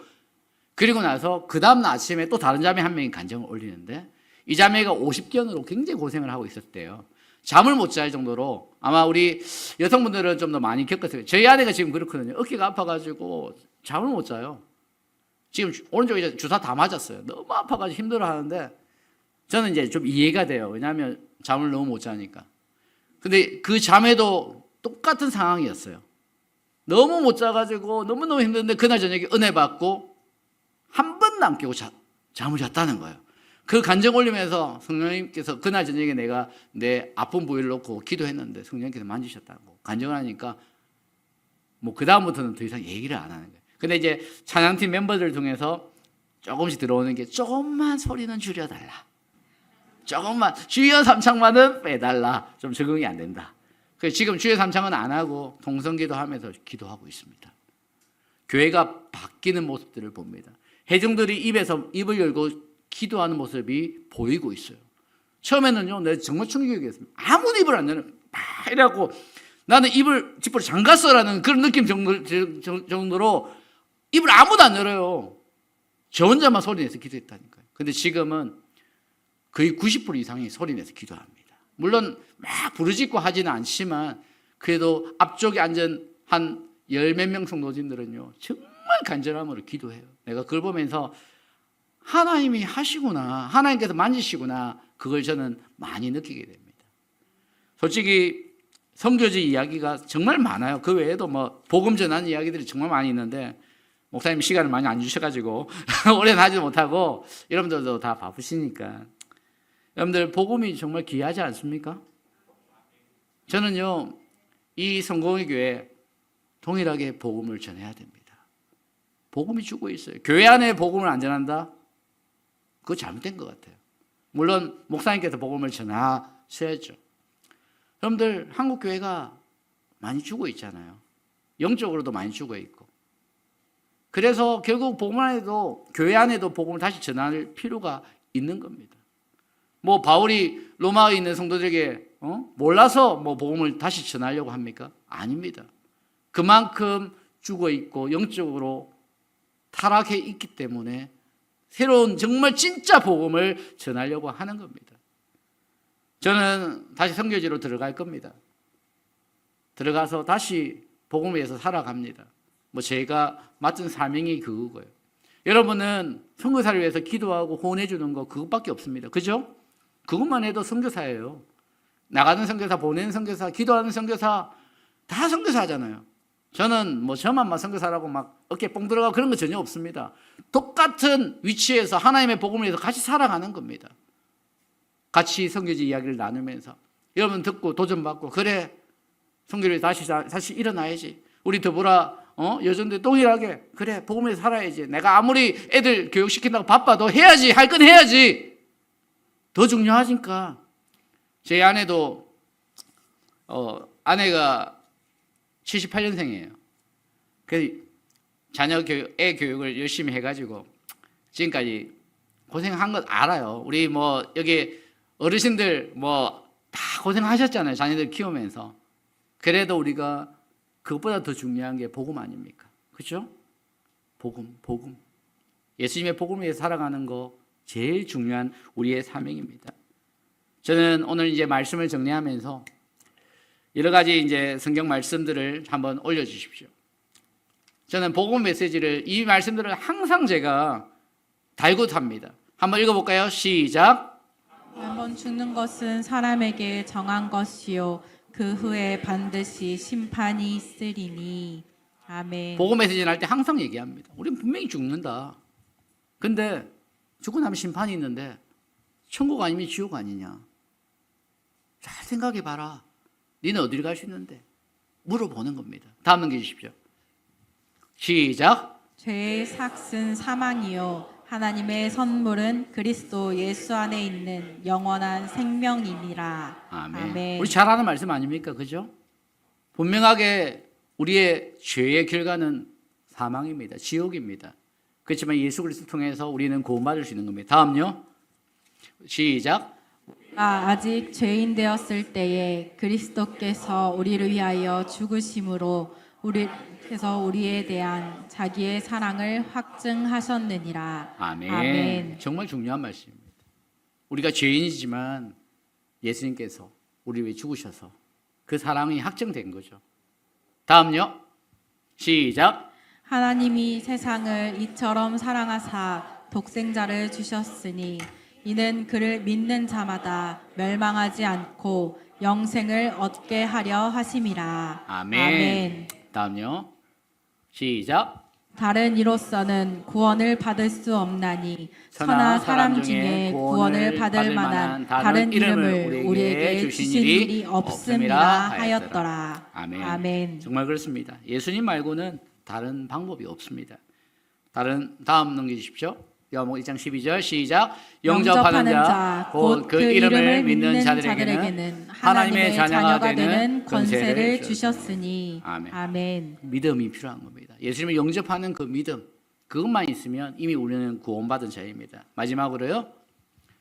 그리고 나서 그 다음날 아침에 또 다른 자매 한 명이 간증을 올리는데 이 자매가 50견으로 굉장히 고생을 하고 있었대요. 잠을 못 잘 정도로 아마 우리 여성분들은 좀 더 많이 겪었어요. 저희 아내가 지금 그렇거든요. 어깨가 아파가지고 잠을 못 자요. 지금 오른쪽에 주사 다 맞았어요. 너무 아파가지고 힘들어 하는데 저는 이제 좀 이해가 돼요. 왜냐하면 잠을 너무 못 자니까. 근데 그 자매도 똑같은 상황이었어요. 너무 못 자가지고 너무너무 힘든데 그날 저녁에 은혜 받고 한 번도 안 깨고 잠을 잤다는 거예요. 그 간증 올리면서 성령님께서 그날 저녁에 내가 내 아픈 부위를 놓고 기도했는데 성령님께서 만지셨다고 간증을 하니까 뭐 그 다음부터는 더 이상 얘기를 안 하는 거예요. 근데 이제 찬양팀 멤버들을 통해서 조금씩 들어오는 게 조금만 소리는 줄여달라. 조금만 주여 삼창만은 빼달라. 좀 적응이 안 된다. 그래서 지금 주여 삼창은 안 하고 동성기도 하면서 기도하고 있습니다. 교회가 바뀌는 모습들을 봅니다. 회중들이 입을 열고 기도하는 모습이 보이고 있어요. 처음에는요, 내가 정말 충격이었습니다. 아무도 입을 안 열어요. 막 이래갖고 나는 입을 지퍼로 잠갔어라는 그런 느낌 정도로 입을 아무도 안 열어요. 저 혼자만 소리내서 기도했다니까요. 근데 지금은 거의 90% 이상이 소리내서 기도합니다. 물론 막 부르짖고 하지는 않지만 그래도 앞쪽에 앉은 한 열 몇 명 성도진들은요 정말 간절함으로 기도해요. 내가 그걸 보면서 하나님이 하시구나, 하나님께서 만지시구나, 그걸 저는 많이 느끼게 됩니다. 솔직히 선교지 이야기가 정말 많아요. 그 외에도 뭐 복음 전하는 이야기들이 정말 많이 있는데 목사님 시간을 많이 안 주셔가지고 오래는 하지 못하고 여러분들도 다 바쁘시니까 여러분들 복음이 정말 귀하지 않습니까? 저는요 이 성공의 교회 동일하게 복음을 전해야 됩니다. 복음이 죽어 있어요. 교회 안에 복음을 안 전한다? 그거 잘못된 것 같아요. 물론 목사님께서 복음을 전하셔야죠. 여러분들 한국 교회가 많이 죽어 있잖아요. 영적으로도 많이 죽어 있고. 그래서 결국 복음 안에도 교회 안에도 복음을 다시 전할 필요가 있는 겁니다. 뭐 바울이 로마에 있는 성도들에게 몰라서 뭐 복음을 다시 전하려고 합니까? 아닙니다. 그만큼 죽어 있고 영적으로 타락해 있기 때문에 새로운 정말 진짜 복음을 전하려고 하는 겁니다. 저는 다시 선교지로 들어갈 겁니다. 들어가서 다시 복음을 위해서 살아갑니다. 뭐 제가 맡은 사명이 그거고요. 여러분은 선교사를 위해서 기도하고 후원해 주는 거 그것밖에 없습니다. 그죠? 그것만 해도 선교사예요. 나가는 선교사, 보내는 선교사, 기도하는 선교사 다 선교사잖아요. 저는 뭐 저만 선교사라고 막 어깨 뽕 들어가고 그런 거 전혀 없습니다. 똑같은 위치에서 하나님의 복음을 위해서 같이 살아가는 겁니다. 같이 선교지 이야기를 나누면서 여러분 듣고 도전받고 그래 선교를 다시 일어나야지. 우리 더불어 여전들 동일하게 그래 복음을 위해서 살아야지. 내가 아무리 애들 교육시킨다고 바빠도 해야지. 할 건 해야지. 더 중요하니까. 제 아내도 아내가 78년생이에요. 그 자녀 교육, 애 교육을 열심히 해가지고 지금까지 고생한 것 알아요. 우리 뭐 여기 어르신들 뭐 다 고생하셨잖아요. 자녀들 키우면서. 그래도 우리가 그것보다 더 중요한 게 복음 아닙니까? 그렇죠? 복음. 예수님의 복음을 위해 살아가는 거 제일 중요한 우리의 사명입니다. 저는 오늘 이제 말씀을 정리하면서 여러 가지 이제 성경 말씀들을 한번 올려주십시오. 저는 복음 메시지를 이 말씀들을 항상 제가 달고 탑니다. 한번 읽어볼까요? 시작. 한번 죽는 것은 사람에게 정한 것이요 그 후에 반드시 심판이 있으리니. 아멘. 복음 메시지를 할 때 항상 얘기합니다. 우리는 분명히 죽는다. 근데 죽고 나면 심판이 있는데 천국 아니면 지옥 아니냐. 잘 생각해봐라. 너는 어디를 갈 수 있는데? 물어보는 겁니다. 다음 넘겨주십시오. 시작. 죄의 삭은 사망이요 하나님의 선물은 그리스도 예수 안에 있는 영원한 생명이니라. 아멘. 아멘. 우리 잘 아는 말씀 아닙니까? 그죠? 분명하게 우리의 죄의 결과는 사망입니다. 지옥입니다. 그렇지만 예수 그리스도 통해서 우리는 구원받을 수 있는 겁니다. 다음요. 시작. 아직 죄인 되었을 때에 그리스도께서 우리를 위하여 죽으심으로 우리께서 우리에 대한 자기의 사랑을 확증하셨느니라. 아멘. 아멘. 정말 중요한 말씀입니다. 우리가 죄인이지만 예수님께서 우리 위해 죽으셔서 그 사랑이 확증된 거죠. 다음요. 시작. 하나님이 세상을 이처럼 사랑하사 독생자를 주셨으니 이는 그를 믿는 자마다 멸망하지 않고 영생을 얻게 하려 하심이라. 아멘. 다음요. 시작. 다른 이로서는 구원을 받을 수 없나니 천하 사람 중에 구원을 받을 만한 다른 이름을 우리에게 주신 일이 없음이라 하였더라. 아멘. 아멘. 정말 그렇습니다. 예수님 말고는 다른 방법이 없습니다. 다음 넘겨주십시오. 요한복음 1장 12절 시작. 영접하는 자 곧 그 이름을 믿는 자들에게는 하나님의 자녀가 되는 권세를 주셨으니. 아멘. 아멘. 믿음이 필요한 겁니다. 예수님을 영접하는 그 믿음, 그것만 있으면 이미 우리는 구원받은 자입니다. 마지막으로요.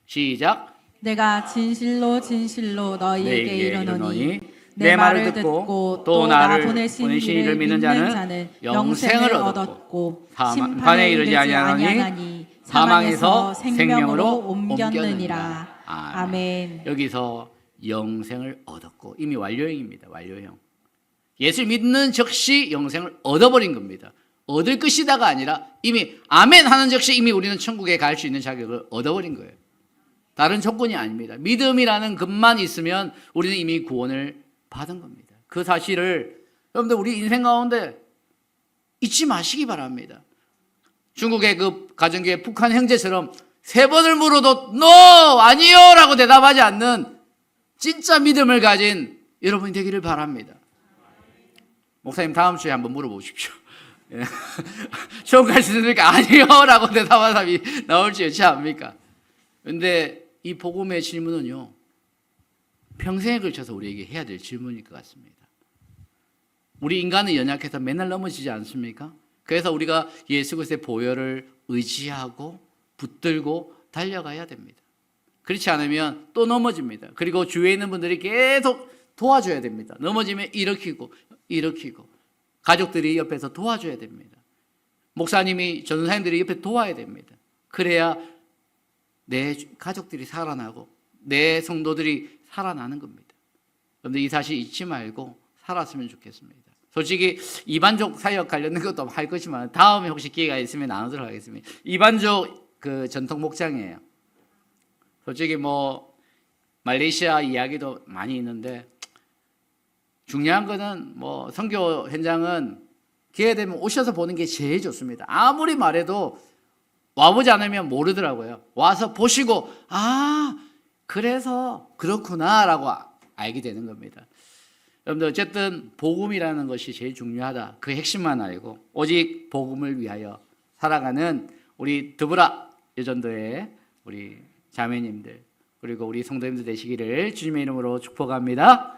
시작. 내가 진실로 진실로 너희에게 이르노니 내 말을 듣고 또 나를 보내신 이를 믿는 자는 영생을 얻었고 심판에 이르지 아니하니 사망에서 생명으로 옮겼느니라. 아멘. 여기서 영생을 얻었고 이미 완료형입니다. 완료형. 예수 믿는 즉시 영생을 얻어버린 겁니다. 얻을 것이다가 아니라 이미 아멘 하는 즉시 이미 우리는 천국에 갈 수 있는 자격을 얻어버린 거예요. 다른 조건이 아닙니다. 믿음이라는 것만 있으면 우리는 이미 구원을 받은 겁니다. 그 사실을 여러분들 우리 인생 가운데 잊지 마시기 바랍니다. 중국의 그 가정교회 북한 형제처럼 3번을 물어도 NO! 아니요! 라고 대답하지 않는 진짜 믿음을 가진 여러분이 되기를 바랍니다. 목사님 다음 주에 한번 물어보십시오. 처음 갈 수 있습니까? 아니요! 라고 대답한 사람이 나올지 여지 않습니까? 그런데 이 복음의 질문은요, 평생에 걸쳐서 우리에게 해야 될 질문일 것 같습니다. 우리 인간은 연약해서 맨날 넘어지지 않습니까? 그래서 우리가 예수 그리스도의 보혈을 의지하고 붙들고 달려가야 됩니다. 그렇지 않으면 또 넘어집니다. 그리고 주위에 있는 분들이 계속 도와줘야 됩니다. 넘어지면 일으키고 가족들이 옆에서 도와줘야 됩니다. 목사님이 전도사님들이 옆에 도와야 됩니다. 그래야 내 가족들이 살아나고 내 성도들이 살아나는 겁니다. 그런데 이 사실 잊지 말고 살았으면 좋겠습니다. 솔직히 이반족 사역 관련된 것도 할 것이지만 다음에 혹시 기회가 있으면 나누도록 하겠습니다. 이반족 그 전통 목장이에요. 솔직히 뭐 말레이시아 이야기도 많이 있는데 중요한 거는 뭐 선교 현장은 기회 되면 오셔서 보는 게 제일 좋습니다. 아무리 말해도 와보지 않으면 모르더라고요. 와서 보시고 그래서 그렇구나라고 알게 되는 겁니다. 여러분들 어쨌든 복음이라는 것이 제일 중요하다. 그 핵심만 알고 오직 복음을 위하여 살아가는 우리 드브라 여전도의 우리 자매님들 그리고 우리 성도님들 되시기를 주님의 이름으로 축복합니다.